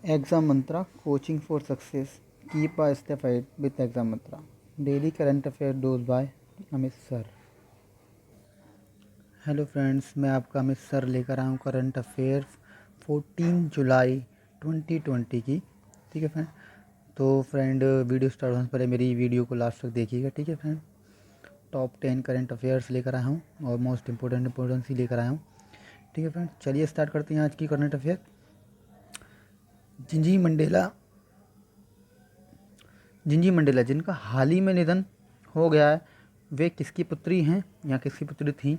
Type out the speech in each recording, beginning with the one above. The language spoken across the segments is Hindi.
Exam Mantra coaching for success keep a step ahead with Exam Mantra daily current affair dose by Amit sir. Hello friends, मैं आपका अमित सर लेकर आया हूँ करंट अफेयर 14 जुलाई 2020 की। ठीक है फ्रेंड, तो फ्रेंड वीडियो स्टार्ट होने से पहले मेरी वीडियो को लास्ट तक देखिएगा। ठीक है फ्रेंड, टॉप 10 करंट अफेयर्स लेकर आया हूँ और मोस्ट इम्पोर्टेंट ही लेकर आया हूँ। ठीक है फ्रेंड, चलिए स्टार्ट करते हैं आज की करंट अफेयर। जिंजी मंडेला जिनका हाल ही में निधन हो गया है, वे किसकी पुत्री हैं या किसकी पुत्री थी?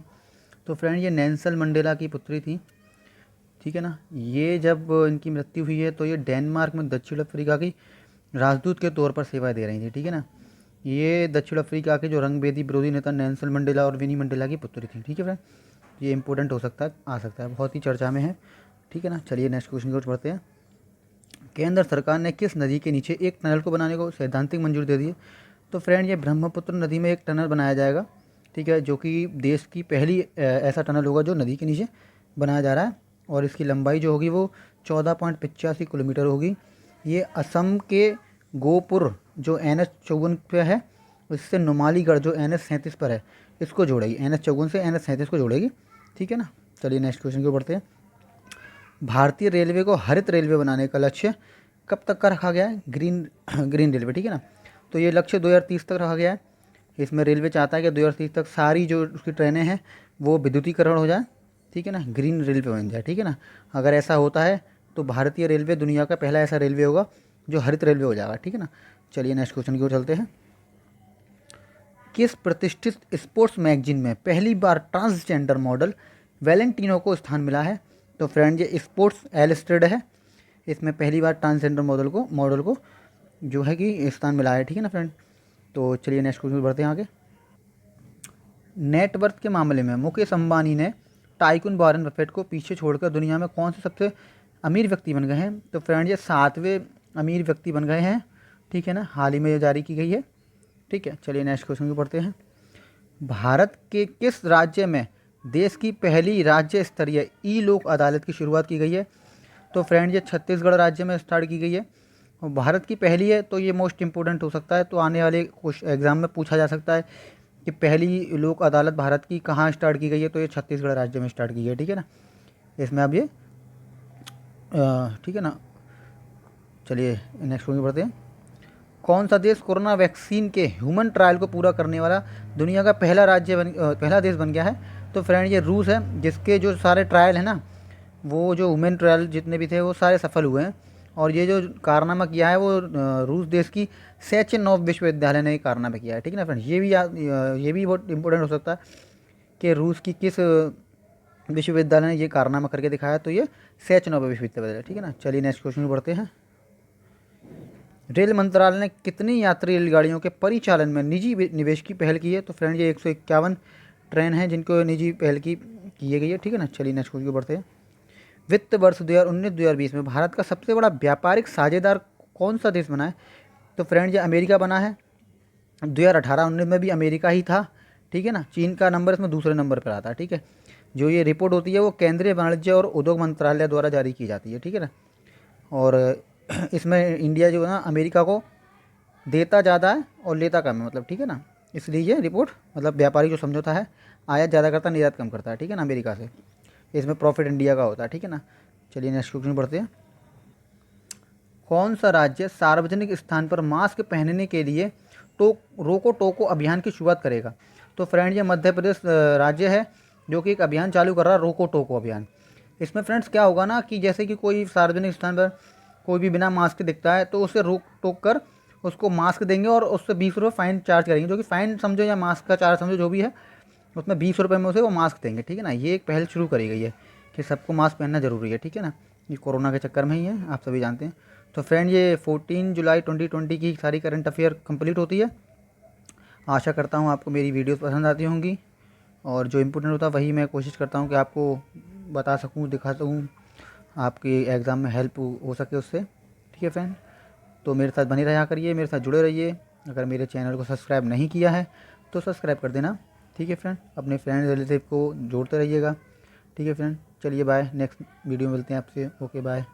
तो फ्रेंड, ये नेल्सन मंडेला की पुत्री थी। ठीक है ना, ये जब इनकी मृत्यु हुई है तो ये डेनमार्क में दक्षिण अफ्रीका की राजदूत के तौर पर सेवाएं दे रही थी। ठीक है ना, ये दक्षिण अफ्रीका के जो रंगभेदी विरोधी नेता नेल्सन मंडेला और विनी मंडेला की पुत्री थी। ठीक है फ्रेंड, ये इंपॉर्टेंट हो सकता है, आ सकता है, बहुत ही चर्चा में है। ठीक है ना, चलिए नेक्स्ट क्वेश्चन की ओर बढ़ते हैं। केंद्र सरकार ने किस नदी के नीचे एक टनल को बनाने को सैद्धांतिक मंजूरी दे दी है? तो फ्रेंड, ये ब्रह्मपुत्र नदी में एक टनल बनाया जाएगा। ठीक है, जो कि देश की पहली ऐसा टनल होगा जो नदी के नीचे बनाया जा रहा है और इसकी लंबाई जो होगी वो 14.85 किलोमीटर होगी। ये असम के गोपुर जो NH 54 पे है, इससे नुमालीगढ़ जो NH 37 पर है, इसको जोड़ेगी। NH 54 से NH 37 को जोड़ेगी। ठीक है ना, चलिए नेक्स्ट क्वेश्चन की ओर बढ़ते हैं। भारतीय रेलवे को हरित रेलवे बनाने का लक्ष्य कब तक का रखा गया है? Green railway. ठीक है ना, तो ये लक्ष्य 2030 तक रखा गया है। इसमें रेलवे चाहता है कि 2030 तक सारी जो उसकी ट्रेनें हैं वो विद्युतीकरण हो जाए। ठीक है ना, ग्रीन रेलवे बन जाए। ठीक है ना, अगर ऐसा होता है तो भारतीय रेलवे दुनिया का पहला ऐसा रेलवे होगा जो हरित रेलवे हो जाएगा। ठीक है ना, चलिए नेक्स्ट क्वेश्चन की ओर चलते हैं। किस प्रतिष्ठित स्पोर्ट्स मैगजीन में पहली बार ट्रांसजेंडर मॉडल वैलेंटिनो को स्थान मिला है? तो फ्रेंड, ये स्पोर्ट्स इलस्ट्रेटेड है, इसमें पहली बार ट्रांसजेंडर मॉडल को जो है कि स्थान मिला है। ठीक है ना फ्रेंड, तो चलिए नेक्स्ट क्वेश्चन बढ़ते हैं आगे। नेटवर्थ के मामले में मुकेश अंबानी ने टाइकून वॉरेन बफेट को पीछे छोड़कर दुनिया में कौन से सबसे अमीर व्यक्ति बन गए हैं? तो फ्रेंड, ये 7वें अमीर व्यक्ति बन गए हैं। ठीक है ना, हाल ही में ये जारी की गई है। ठीक है, चलिए नेक्स्ट क्वेश्चन को पढ़ते हैं। भारत के किस राज्य में देश की पहली राज्य स्तरीय ई लोक अदालत की शुरुआत की गई है? तो फ्रेंड, ये छत्तीसगढ़ राज्य में स्टार्ट की गई है और भारत की पहली है, तो ये मोस्ट इंपॉर्टेंट हो सकता है। तो आने वाले कुछ एग्जाम में पूछा जा सकता है कि पहली लोक अदालत भारत की कहाँ स्टार्ट की गई है? तो ये छत्तीसगढ़ राज्य में स्टार्ट की गई है। ठीक है ना, इसमें अब ये ठीक है ना, चलिए नेक्स्ट क्वेश्चन बढ़ते हैं। कौन सा देश कोरोना वैक्सीन के ह्यूमन ट्रायल को पूरा करने वाला दुनिया का पहला देश बन गया है? तो फ्रेंड, ये रूस है, जिसके जो सारे ट्रायल है ना, वो जो ह्यूमन ट्रायल जितने भी थे वो सारे सफल हुए हैं। और ये जो कारनामा किया है वो रूस देश की सेचेनोव विश्वविद्यालय ने कारनामा किया है। ठीक है ना फ्रेंड, ये भी बहुत इंपॉर्टेंट हो सकता है कि रूस की किस विश्वविद्यालय ने ये कारनामा करके दिखाया? तो ये सेचेनोव विश्वविद्यालय। ठीक है ना, चलिए नेक्स्ट क्वेश्चन बढ़ते हैं। रेल मंत्रालय ने कितनी यात्री रेलगाड़ियों के परिचालन में निजी निवेश की पहल की है? तो फ्रेंड, ये 151 ट्रेन हैं जिनको निजी पहल की गई है। ठीक है ना, चलिए नेक्स्ट क्वेश्चन बढ़ते हैं। वित्त वर्ष 2019-2020 में भारत का सबसे बड़ा व्यापारिक साझेदार कौन सा देश बना है? तो फ्रेंड, ये अमेरिका बना है। 2018-19 में भी अमेरिका ही था। ठीक है ना, चीन का नंबर इसमें दूसरे नंबर पर आता है। ठीक है, जो ये रिपोर्ट होती है वो केंद्रीय वाणिज्य और उद्योग मंत्रालय द्वारा जारी की जाती है। ठीक है ना, और इसमें इंडिया जो है ना अमेरिका को देता ज़्यादा है और लेता कम है, मतलब। ठीक है ना, इसलिए ये रिपोर्ट मतलब व्यापारी जो समझौता है, आयात ज़्यादा करता है, निर्यात कम करता है। ठीक है ना, अमेरिका से, इसमें प्रॉफिट इंडिया का होता है। ठीक है ना, चलिए नेक्स्ट क्वेश्चन बढ़ते हैं। कौन सा राज्य सार्वजनिक स्थान पर मास्क पहनने के लिए रोको टोको अभियान की शुरुआत करेगा? तो फ्रेंड, ये मध्य प्रदेश राज्य है जो कि एक अभियान चालू कर रहा है, रोको टोको अभियान। इसमें फ्रेंड्स क्या होगा ना कि जैसे कि कोई सार्वजनिक स्थान पर कोई भी बिना मास्क के दिखता है तो उसे रोक टोक कर उसको मास्क देंगे और उससे 20 रुपये फ़ाइन चार्ज करेंगे, जो कि फ़ाइन समझो या मास्क का चार्ज समझो, जो भी है, उसमें 20 रुपये में उसे वो मास्क देंगे। ठीक है ना, ये एक पहल शुरू करी गई है कि सबको मास्क पहनना ज़रूरी है। ठीक है ना, ये कोरोना के चक्कर में ही है, आप सभी जानते हैं। तो फ्रेंड, ये 14 जुलाई 2020 की सारी करंट अफेयर कंप्लीट होती है। आशा करता हूँ आपको मेरी वीडियोस पसंद आती होंगी और जो इम्पोर्टेंट होता है वही मैं कोशिश करता हूँ कि आपको बता सकूँ, दिखा सकूँ, आपके एग्ज़ाम में हेल्प हो सके उससे। ठीक है फ्रेंड, तो मेरे साथ बने रहा करिए, मेरे साथ जुड़े रहिए। अगर मेरे चैनल को सब्सक्राइब नहीं किया है तो सब्सक्राइब कर देना। ठीक है फ्रेंड, अपने फ्रेंड रिलेटिव को जोड़ते रहिएगा। ठीक है फ्रेंड, चलिए बाय, नेक्स्ट वीडियो में मिलते हैं आपसे। Okay bye.